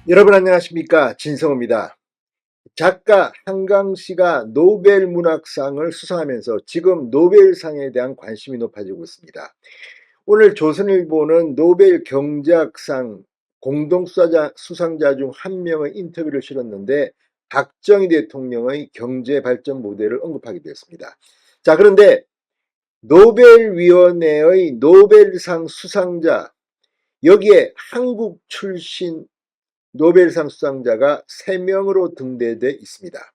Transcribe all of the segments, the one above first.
여러분 안녕하십니까, 진성호입니다. 작가 한강 씨가 노벨 문학상을 수상하면서 지금 노벨상에 대한 관심이 높아지고 있습니다. 오늘 조선일보는 노벨 경제학상 공동 수상자 중 한 명의 인터뷰를 실었는데 박정희 대통령의 경제 발전 모델을 언급하게 되었습니다. 자, 그런데 노벨위원회의 노벨상 수상자, 여기에 한국 출신 노벨상 수상자가 3명으로 등재되어 있습니다.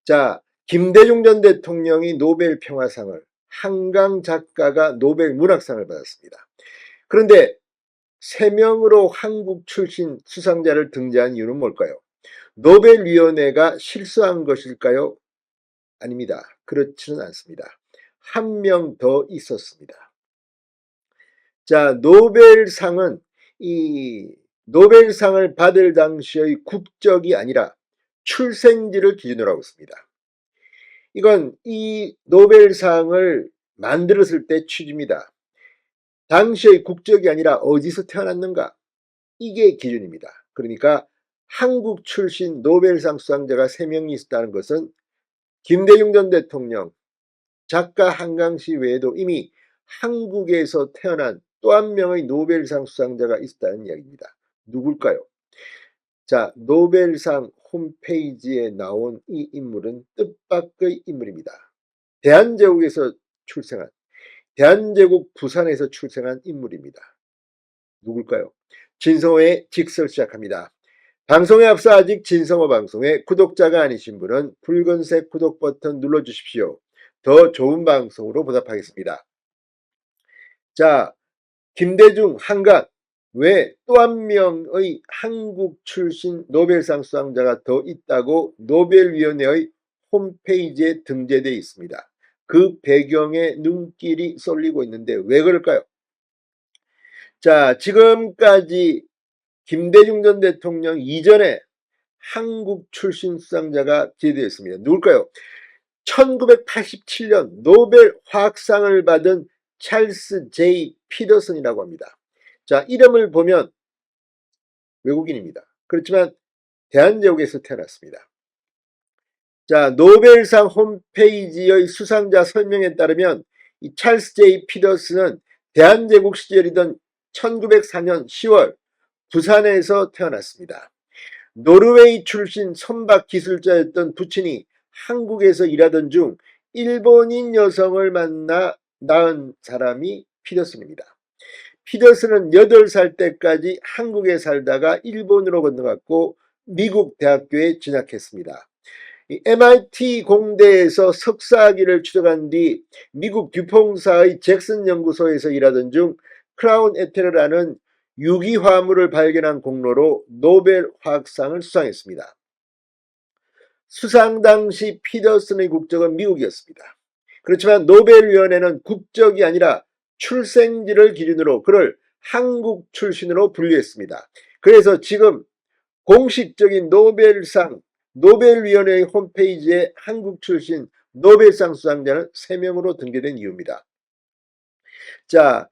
자, 김대중 전 대통령이 노벨 평화상을, 한강 작가가 노벨 문학상을 받았습니다. 그런데 3명으로 한국 출신 수상자를 등재한 이유는 뭘까요? 노벨위원회가 실수한 것일까요? 아닙니다. 그렇지는 않습니다. 한 명 더 있었습니다. 자, 노벨상을 받을 당시의 국적이 아니라 출생지를 기준으로 하고 있습니다. 이건 이 노벨상을 만들었을 때 취지입니다. 당시의 국적이 아니라 어디서 태어났는가, 이게 기준입니다. 그러니까 한국 출신 노벨상 수상자가 3명이 있었다는 것은 김대중 전 대통령, 작가 한강씨 외에도 이미 한국에서 태어난 또 한 명의 노벨상 수상자가 있었다는 이야기입니다. 누굴까요? 자, 노벨상 홈페이지에 나온 이 인물은 뜻밖의 인물입니다. 대한제국에서 출생한, 대한제국 부산에서 출생한 인물입니다. 누굴까요? 진성호의 직설 시작합니다. 방송에 앞서 아직 진성호 방송의 구독자가 아니신 분은 붉은색 구독 버튼 눌러주십시오. 더 좋은 방송으로 보답하겠습니다. 자, 김대중, 한강 외 또 한 명의 한국 출신 노벨상 수상자가 더 있다고 노벨위원회의 홈페이지에 등재되어 있습니다. 그 배경에 눈길이 쏠리고 있는데 왜 그럴까요? 자, 지금까지 김대중 전 대통령 이전에 한국 출신 수상자가 제외되었습니다. 누굴까요? 1987년 노벨 화학상을 받은 찰스 제이 피더슨이라고 합니다. 자, 이름을 보면 외국인입니다. 그렇지만 대한제국에서 태어났습니다. 자, 노벨상 홈페이지의 수상자 설명에 따르면 이 찰스 제이 피더슨은 대한제국 시절이던 1904년 10월 부산에서 태어났습니다. 노르웨이 출신 선박 기술자였던 부친이 한국에서 일하던 중 일본인 여성을 만나 낳은 사람이 피더슨입니다. 피더슨은 8살 때까지 한국에 살다가 일본으로 건너갔고 미국 대학교에 진학했습니다. MIT 공대에서 석사학위를 취득한 뒤 미국 듀퐁사의 잭슨 연구소에서 일하던 중 크라운 에테르라는 유기화물을 발견한 공로로 노벨 화학상을 수상했습니다. 수상 당시 피더슨의 국적은 미국이었습니다. 그렇지만 노벨위원회는 국적이 아니라 출생지를 기준으로 그를 한국 출신으로 분류했습니다. 그래서 지금 공식적인 노벨위원회의 홈페이지에 한국 출신 노벨상 수상자는 3명으로 등재된 이유입니다. 자,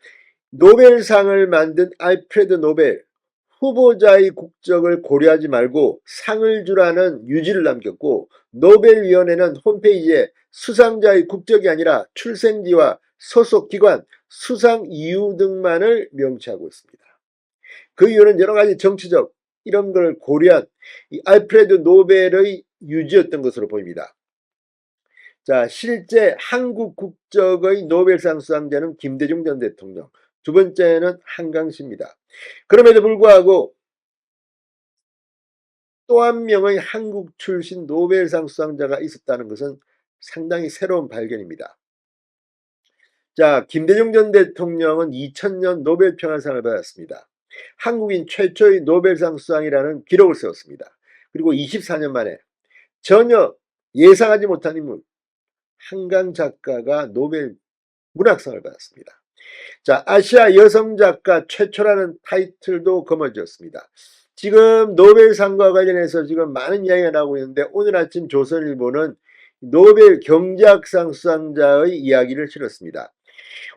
노벨상을 만든 알프레드 노벨, 후보자의 국적을 고려하지 말고 상을 주라는 유지를 남겼고, 노벨위원회는 홈페이지에 수상자의 국적이 아니라 출생지와 소속 기관, 수상 이유 등만을 명시하고 있습니다. 그 이유는 여러 가지 정치적 이런 걸 고려한 이 알프레드 노벨의 유지였던 것으로 보입니다. 자, 실제 한국 국적의 노벨상 수상자는 김대중 전 대통령, 두 번째는 한강씨입니다. 그럼에도 불구하고 또 한 명의 한국 출신 노벨상 수상자가 있었다는 것은 상당히 새로운 발견입니다. 자, 김대중 전 대통령은 2000년 노벨 평화상을 받았습니다. 한국인 최초의 노벨상 수상이라는 기록을 세웠습니다. 그리고 24년 만에 전혀 예상하지 못한 인물, 한강 작가가 노벨 문학상을 받았습니다. 자, 아시아 여성 작가 최초라는 타이틀도 거머쥐었습니다. 지금 노벨상과 관련해서 지금 많은 이야기가 나오고 있는데 오늘 아침 조선일보는 노벨 경제학상 수상자의 이야기를 실었습니다.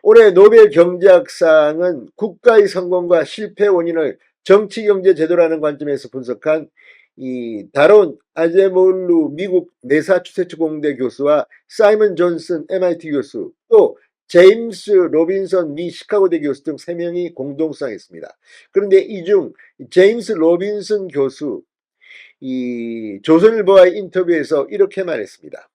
올해 노벨 경제학상은 국가의 성공과 실패 원인을 정치, 경제, 제도라는 관점에서 분석한 이 다론 아제몰루 미국 매사추세츠 공대 교수와 사이먼 존슨 MIT 교수, 또 제임스 로빈선 미 시카고대 교수 등 3명이 공동수상했습니다. 그런데 이 중 제임스 로빈슨 교수, 이 조선일보와의 인터뷰에서 이렇게 말했습니다.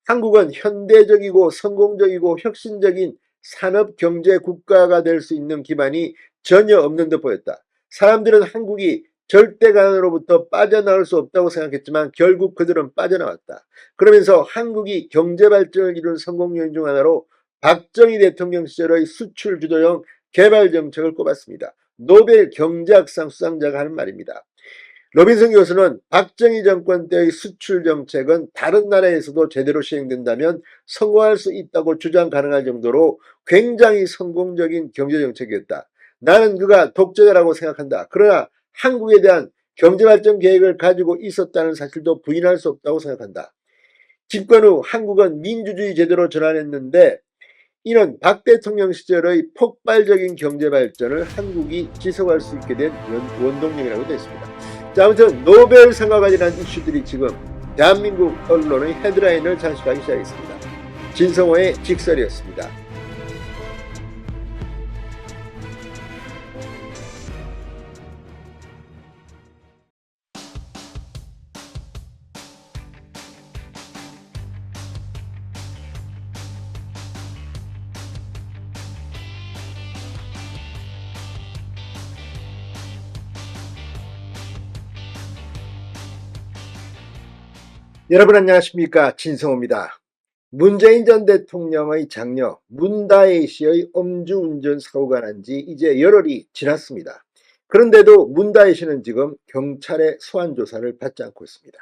한국은 현대적이고 성공적이고 혁신적인 산업 경제 국가가 될 수 있는 기반이 전혀 없는 듯 보였다. 사람들은 한국이 절대 가난으로부터 빠져나올 수 없다고 생각했지만 결국 그들은 빠져나왔다. 그러면서 한국이 경제 발전을 이룬 성공 요인 중 하나로 박정희 대통령 시절의 수출 주도형 개발 정책을 꼽았습니다. 노벨 경제학상 수상자가 하는 말입니다. 로빈슨 교수는 박정희 정권 때의 수출 정책은 다른 나라에서도 제대로 시행된다면 성공할 수 있다고 주장 가능할 정도로 굉장히 성공적인 경제 정책이었다. 나는 그가 독재자라고 생각한다. 그러나 한국에 대한 경제발전 계획을 가지고 있었다는 사실도 부인할 수 없다고 생각한다. 집권 후 한국은 민주주의 제도로 전환했는데 이는 박 대통령 시절의 폭발적인 경제 발전을 한국이 지속할 수 있게 된 원동력이라고 되어 있습니다. 자, 아무튼 노벨상과 관련한 이슈들이 지금 대한민국 언론의 헤드라인을 장식하기 시작했습니다. 진성호의 직설이었습니다. 여러분 안녕하십니까, 진성호입니다. 문재인 전 대통령의 장녀 문다혜 씨의 음주운전 사고가 난 지 이제 열흘이 지났습니다. 그런데도 문다혜 씨는 지금 경찰의 소환 조사를 받지 않고 있습니다.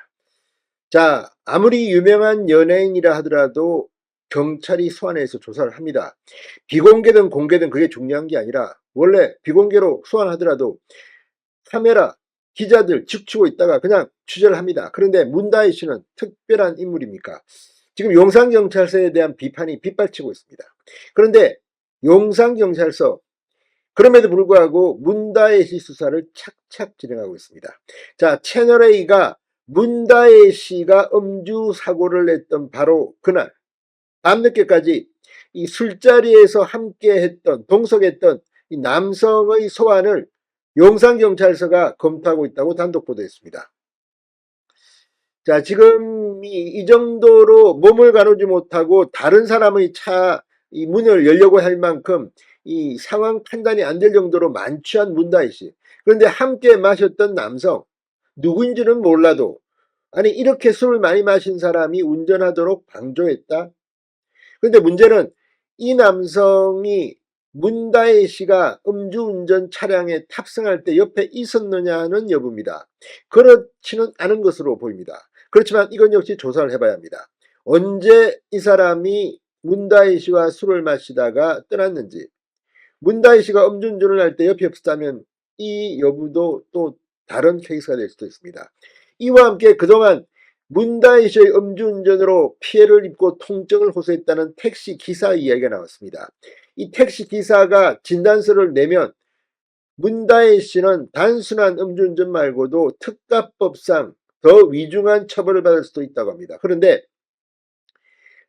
자, 아무리 유명한 연예인이라 하더라도 경찰이 소환해서 조사를 합니다. 비공개든 공개든 그게 중요한 게 아니라 원래 비공개로 소환하더라도 카메라, 기자들 직추고 있다가 그냥 취재를 합니다. 그런데 문다혜 씨는 특별한 인물입니까? 지금 용산경찰서에 대한 비판이 빗발치고 있습니다. 그런데 용산경찰서, 그럼에도 불구하고 문다혜 씨 수사를 착착 진행하고 있습니다. 자, 채널A가 문다혜 씨가 음주 사고를 냈던 바로 그날 밤늦게까지 이 술자리에서 함께 했던, 동석했던 이 남성의 소환을 용산경찰서가 검토하고 있다고 단독 보도했습니다. 자, 지금 이 정도로 몸을 가누지 못하고 다른 사람의 차 이 문을 열려고 할 만큼 이 상황 판단이 안 될 정도로 만취한 문다혜 씨. 그런데 함께 마셨던 남성, 누구인지는 몰라도, 아니 이렇게 술을 많이 마신 사람이 운전하도록 방조했다? 그런데 문제는 이 남성이 문다혜 씨가 음주운전 차량에 탑승할 때 옆에 있었느냐는 여부입니다. 그렇지는 않은 것으로 보입니다. 그렇지만 이건 역시 조사를 해봐야 합니다. 언제 이 사람이 문다혜 씨와 술을 마시다가 떠났는지, 문다혜 씨가 음주운전을 할 때 옆에 없었다면 이 여부도 또 다른 케이스가 될 수도 있습니다. 이와 함께 그동안 문다혜 씨의 음주운전으로 피해를 입고 통증을 호소했다는 택시 기사 이야기가 나왔습니다. 이 택시 기사가 진단서를 내면 문다혜 씨는 단순한 음주운전 말고도 특가법상 더 위중한 처벌을 받을 수도 있다고 합니다. 그런데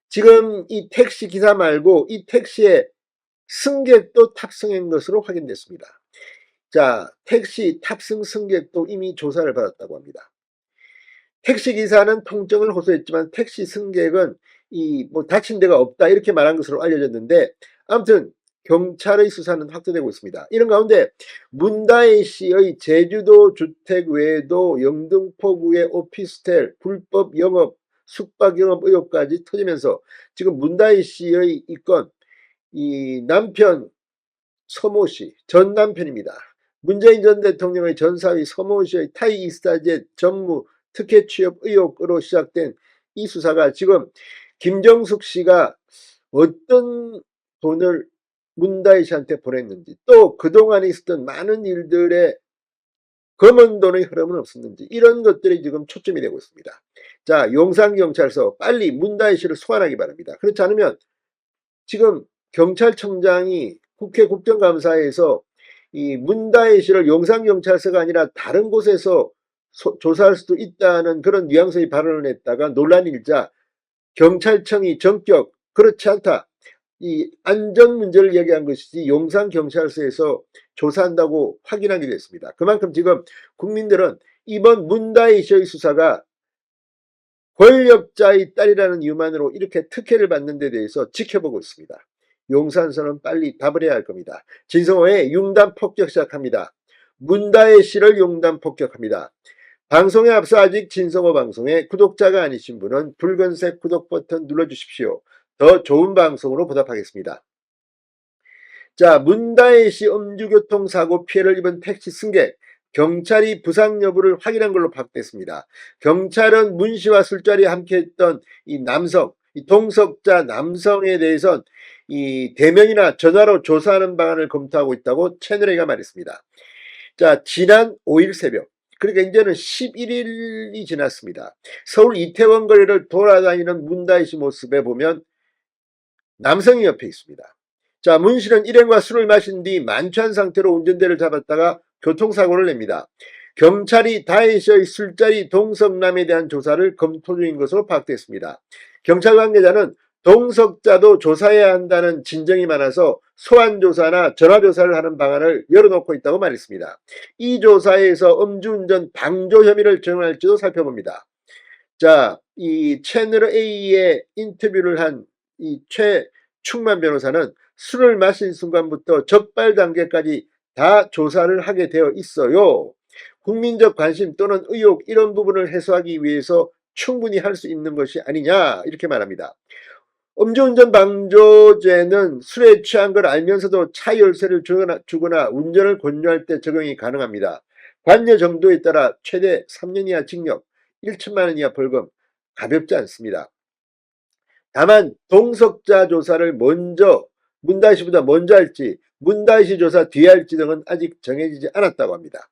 지금 이 택시 기사 말고 이 택시에 승객도 탑승한 것으로 확인됐습니다. 자, 택시 탑승 승객도 이미 조사를 받았다고 합니다. 택시기사는 통증을 호소했지만 택시 승객은 다친 데가 없다 이렇게 말한 것으로 알려졌는데, 아무튼 경찰의 수사는 확대되고 있습니다. 이런 가운데 문다혜 씨의 제주도 주택 외에도 영등포구의 오피스텔 불법 영업, 숙박 영업 의혹까지 터지면서 지금 문다혜 씨의 이 건, 이 남편 서모 씨, 전 남편입니다. 문재인 전 대통령의 전 사위 서모 씨의 타이 이스타젯 전무 특혜 취업 의혹으로 시작된 이 수사가 지금 김정숙 씨가 어떤 돈을 문다혜 씨한테 보냈는지, 또 그동안에 있었던 많은 일들의 검은 돈의 흐름은 없었는지, 이런 것들이 지금 초점이 되고 있습니다. 자, 용산경찰서 빨리 문다혜 씨를 소환하기 바랍니다. 그렇지 않으면 지금 경찰청장이 국회 국정감사에서 이 문다혜 씨를 용산경찰서가 아니라 다른 곳에서 조사할 수도 있다는 그런 뉘앙스의 발언을 했다가 논란이 일자 경찰청이 전격 그렇지 않다. 이 안전 문제를 얘기한 것이지 용산경찰서에서 조사한다고 확인하게 됐습니다. 그만큼 지금 국민들은 이번 문다혜 씨의 수사가 권력자의 딸이라는 이유만으로 이렇게 특혜를 받는 데 대해서 지켜보고 있습니다. 용산서는 빨리 답을 해야 할 겁니다. 진성호의 융단 폭격 시작합니다. 문다혜 씨를 융단 폭격합니다. 방송에 앞서 아직 진성호 방송에 구독자가 아니신 분은 붉은색 구독 버튼 눌러주십시오. 더 좋은 방송으로 보답하겠습니다. 자, 문다혜 씨 음주교통사고 피해를 입은 택시 승객, 경찰이 부상 여부를 확인한 걸로 파악됐습니다. 경찰은 문 씨와 술자리에 함께했던 이 남성, 이 동석자 남성에 대해선 이 대면이나 전화로 조사하는 방안을 검토하고 있다고 채널A가 말했습니다. 자, 지난 5일 새벽, 그러니까 이제는 11일이 지났습니다. 서울 이태원 거리를 돌아다니는 문다혜 씨 모습에 보면 남성이 옆에 있습니다. 자, 문 씨는 일행과 술을 마신 뒤 만취한 상태로 운전대를 잡았다가 교통사고를 냅니다. 경찰이 다혜 씨의 술자리 동석남에 대한 조사를 검토 중인 것으로 파악됐습니다. 경찰 관계자는 동석자도 조사해야 한다는 진정이 많아서 소환조사나 전화조사를 하는 방안을 열어놓고 있다고 말했습니다. 이 조사에서 음주운전 방조 혐의를 적용할지도 살펴봅니다. 자, 이 채널A의 인터뷰를 한 이 최충만 변호사는 술을 마신 순간부터 적발 단계까지 다 조사를 하게 되어 있어요. 국민적 관심 또는 의혹 이런 부분을 해소하기 위해서 충분히 할 수 있는 것이 아니냐 이렇게 말합니다. 음주운전 방조죄는 술에 취한 걸 알면서도 차 열쇠를 주거나 운전을 권유할 때 적용이 가능합니다. 관여 정도에 따라 최대 3년 이하 징역, 1천만 원 이하 벌금, 가볍지 않습니다. 다만 동석자 조사를 먼저 문다혜 씨보다 먼저 할지 문다혜 씨 조사 뒤에 할지 등은 아직 정해지지 않았다고 합니다.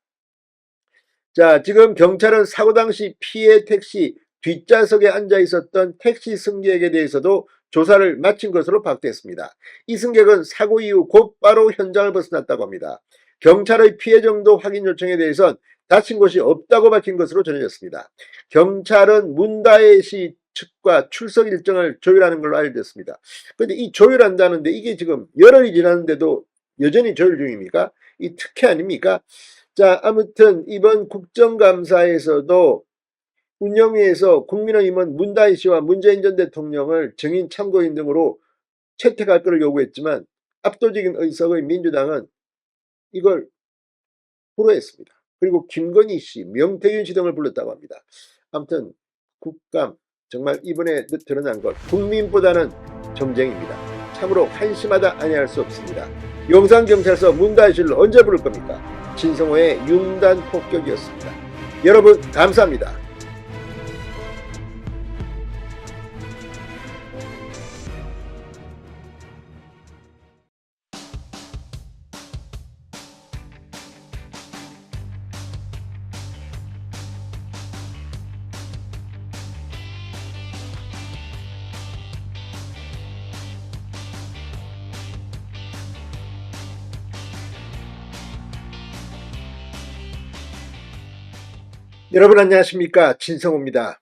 자, 지금 경찰은 사고 당시 피해 택시 뒷좌석에 앉아 있었던 택시 승객에 대해서도 조사를 마친 것으로 파악됐습니다. 이 승객은 사고 이후 곧바로 현장을 벗어났다고 합니다. 경찰의 피해 정도 확인 요청에 대해선 다친 곳이 없다고 밝힌 것으로 전해졌습니다. 경찰은 문다혜 씨 측과 출석 일정을 조율하는 걸로 알려졌습니다. 그런데 이 조율한다는데 이게 지금 열흘이 지났는데도 여전히 조율 중입니까? 이 특혜 아닙니까? 자, 아무튼 이번 국정감사에서도 운영위에서 국민의힘은 문다혜 씨와 문재인 전 대통령을 증인 참고인 등으로 채택할 것을 요구했지만 압도적인 의석의 민주당은 이걸 불허했습니다. 그리고 김건희 씨, 명태균 씨 등을 불렀다고 합니다. 아무튼 국감 정말 이번에 드러난 것 국민보다는 정쟁입니다. 참으로 한심하다 아니할 수 없습니다. 용산경찰서 문다혜 씨를 언제 부를 겁니까? 진성호의 융단 폭격이었습니다. 여러분 감사합니다. 여러분 안녕하십니까, 진성호입니다.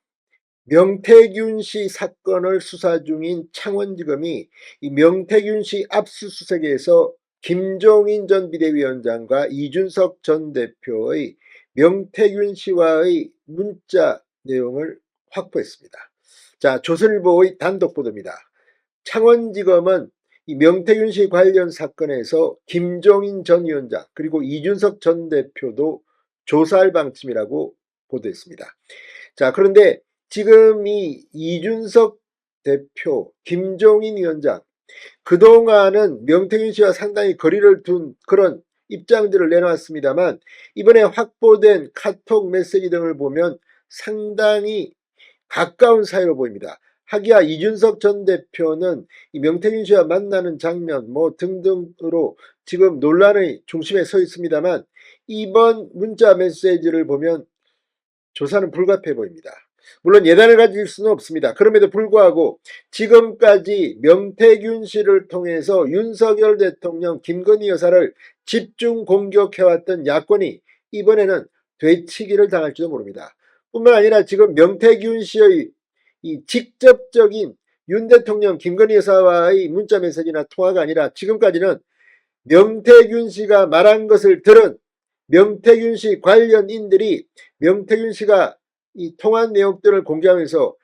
명태균 씨 사건을 수사 중인 창원지검이 이 명태균 씨 압수수색에서 김종인 전 비대위원장과 이준석 전 대표의 명태균 씨와의 문자 내용을 확보했습니다. 자, 조선일보의 단독 보도입니다. 창원지검은 이 명태균 씨 관련 사건에서 김종인 전 위원장 그리고 이준석 전 대표도 조사할 방침이라고 보도했습니다. 자, 그런데 지금 이 이준석 대표, 김종인 위원장 그동안은 명태균 씨와 상당히 거리를 둔 그런 입장들을 내놨습니다만 이번에 확보된 카톡 메시지 등을 보면 상당히 가까운 사이로 보입니다. 하기야 이준석 전 대표는 이 명태균 씨와 만나는 장면 뭐 등등으로 지금 논란의 중심에 서 있습니다만 이번 문자 메시지를 보면 조사는 불가피해 보입니다. 물론 예단을 가질 수는 없습니다. 그럼에도 불구하고 지금까지 명태균 씨를 통해서 윤석열 대통령, 김건희 여사를 집중 공격해왔던 야권이 이번에는 되치기를 당할지도 모릅니다. 뿐만 아니라 지금 명태균 씨의 이 직접적인 윤 대통령, 김건희 여사와의 문자 메시지나 통화가 아니라 지금까지는 명태균 씨가 말한 것을 들은 명태균 씨 관련인들이 명태균 씨가 이 통한 내용들을 공개하면서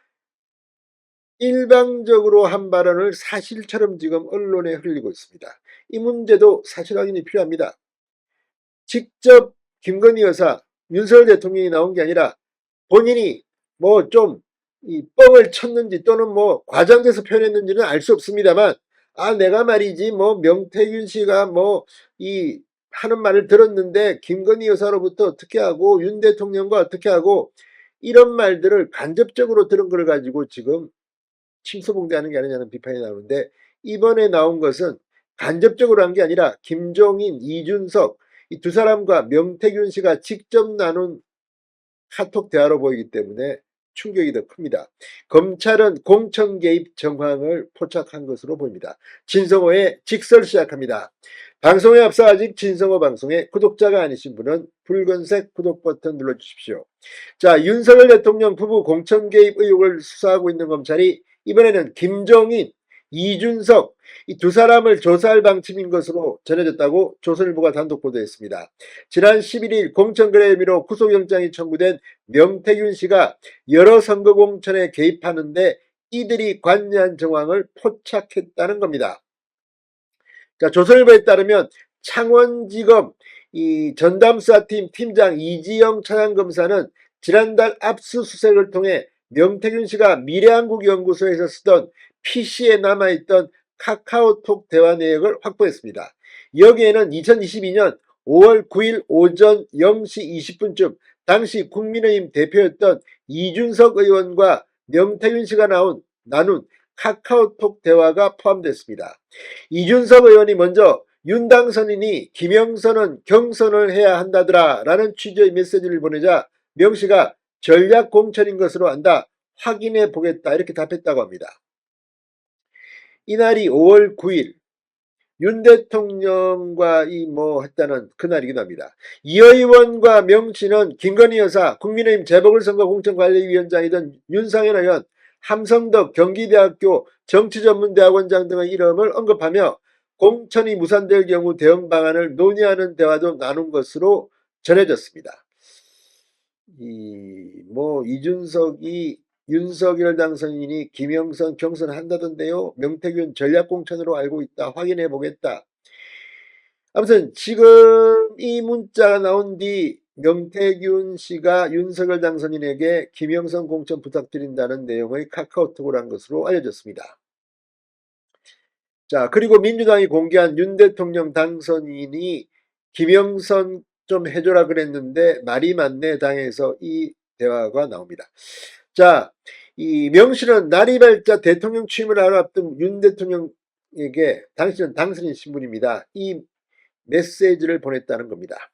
일방적으로 한 발언을 사실처럼 지금 언론에 흘리고 있습니다. 이 문제도 사실 확인이 필요합니다. 직접 김건희 여사, 윤석열 대통령이 나온 게 아니라 본인이 뭐 좀 이 뻥을 쳤는지 또는 뭐 과장돼서 표현했는지는 알 수 없습니다만, 내가 말이지 뭐 명태균 씨가 뭐 이 하는 말을 들었는데 김건희 여사로부터 어떻게 하고 윤 대통령과 어떻게 하고 이런 말들을 간접적으로 들은 걸 가지고 지금 침소봉대하는 게 아니냐는 비판이 나오는데, 이번에 나온 것은 간접적으로 한 게 아니라 김종인, 이준석 이 두 사람과 명태균 씨가 직접 나눈 카톡 대화로 보이기 때문에 충격이 더 큽니다. 검찰은 공천 개입 정황을 포착한 것으로 보입니다. 진성호의 직설 시작합니다. 방송에 앞서 아직 진성호 방송에 구독자가 아니신 분은 붉은색 구독 버튼 눌러주십시오. 자, 윤석열 대통령 부부 공천 개입 의혹을 수사하고 있는 검찰이 이번에는 김종인, 이준석 이 두 사람을 조사할 방침인 것으로 전해졌다고 조선일보가 단독 보도했습니다. 지난 11일 공천거래 혐의로 구속영장이 청구된 명태균 씨가 여러 선거 공천에 개입하는데 이들이 관여한 정황을 포착했다는 겁니다. 자, 조선일보에 따르면 창원지검 이 전담수사팀 팀장 이지영 차장검사는 지난달 압수수색을 통해 명태균 씨가 미래한국연구소에서 쓰던 PC에 남아있던 카카오톡 대화 내역을 확보했습니다. 여기에는 2022년 5월 9일 오전 0시 20분쯤 당시 국민의힘 대표였던 이준석 의원과 명태균 씨가 나눈 카카오톡 대화가 포함됐습니다. 이준석 의원이 먼저 윤 당선인이 김영선은 경선을 해야 한다더라 라는 취지의 메시지를 보내자 명 씨가 전략 공천인 것으로 안다, 확인해 보겠다 이렇게 답했다고 합니다. 이날이 5월 9일 윤 대통령과 했다는 그날이기도 합니다. 이 의원과 명 씨는 김건희 여사, 국민의힘 재보궐선거 공천관리위원장이던 윤상현 의원, 함성덕 경기대학교 정치전문대학원장 등의 이름을 언급하며 공천이 무산될 경우 대응 방안을 논의하는 대화도 나눈 것으로 전해졌습니다. 이준석이 윤석열 당선인이 김영선 경선한다던데요. 명태균 전략공천으로 알고 있다. 확인해 보겠다. 아무튼 지금 이 문자가 나온 뒤 명태균 씨가 윤석열 당선인에게 김영선 공천 부탁드린다는 내용의 카카오톡을 한 것으로 알려졌습니다. 자, 그리고 민주당이 공개한 윤 대통령 당선인이 김영선 좀 해줘라 그랬는데 말이 많네 당에서 이 대화가 나옵니다. 자, 이 명 씨는 날이 밝자 대통령 취임을 하루 앞둔 윤 대통령에게 당신은 당선인 신분입니다. 이 메시지를 보냈다는 겁니다.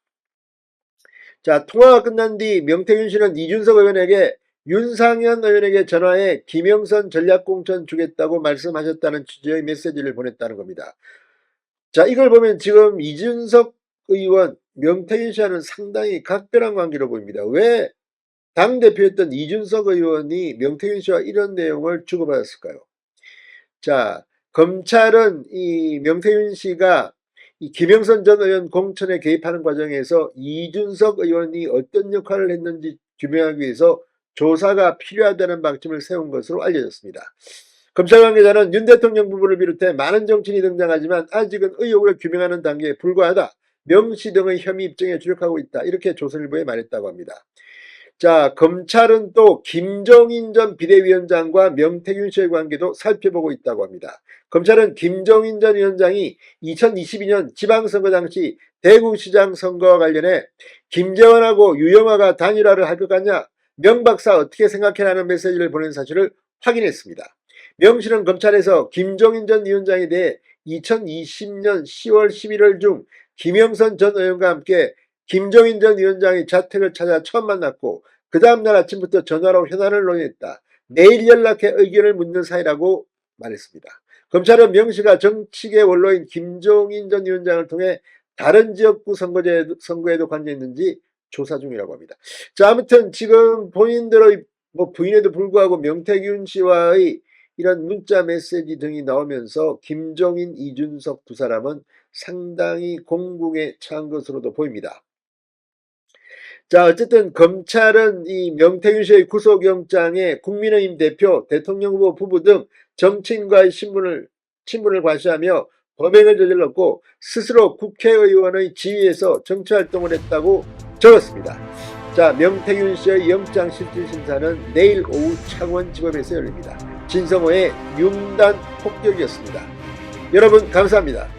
자, 통화가 끝난 뒤 명태균 씨는 이준석 의원에게 윤상현 의원에게 전화해 김영선 전략공천 주겠다고 말씀하셨다는 취지의 메시지를 보냈다는 겁니다. 자, 이걸 보면 지금 이준석 의원, 명태균 씨와는 상당히 각별한 관계로 보입니다. 왜 당대표였던 이준석 의원이 명태균 씨와 이런 내용을 주고받았을까요? 자, 검찰은 이 명태균 씨가 이 김영선 전 의원 공천에 개입하는 과정에서 이준석 의원이 어떤 역할을 했는지 규명하기 위해서 조사가 필요하다는 방침을 세운 것으로 알려졌습니다. 검찰 관계자는 윤 대통령 부부를 비롯해 많은 정치인이 등장하지만 아직은 의혹을 규명하는 단계에 불과하다. 명 씨 등의 혐의 입증에 주력하고 있다. 이렇게 조선일보에 말했다고 합니다. 자, 검찰은 또 김종인 전 비대위원장과 명태균 씨의 관계도 살펴보고 있다고 합니다. 검찰은 김종인 전 위원장이 2022년 지방선거 당시 대구시장 선거와 관련해 김재원하고 유영아가 단일화를 할 것 같냐? 명 박사 어떻게 생각해라는 메시지를 보낸 사실을 확인했습니다. 명 씨는 검찰에서 김종인 전 위원장에 대해 2020년 10월 11월 중 김영선 전 의원과 함께 김종인 전 위원장의 자택을 찾아 처음 만났고 그 다음날 아침부터 전화로 현안을 논의했다. 내일 연락해 의견을 묻는 사이라고 말했습니다. 검찰은 명시가 정치계 원로인 김종인 전 위원장을 통해 다른 지역구 선거에도 관여했는지 조사 중이라고 합니다. 자, 아무튼 지금 본인들의 부인에도 불구하고 명태균 씨와의 이런 문자 메시지 등이 나오면서 김종인, 이준석 두 사람은 상당히 공궁에 처한 것으로도 보입니다. 자, 어쨌든 검찰은 이 명태균 씨의 구속영장에 국민의힘 대표, 대통령 후보 부부 등 정치인과의 친분을 과시하며 범행을 저질렀고 스스로 국회의원의 지위에서 정치활동을 했다고 적었습니다. 자, 명태균 씨의 영장실질심사는 내일 오후 창원지법에서 열립니다. 진성호의 융단 폭격이었습니다. 여러분 감사합니다.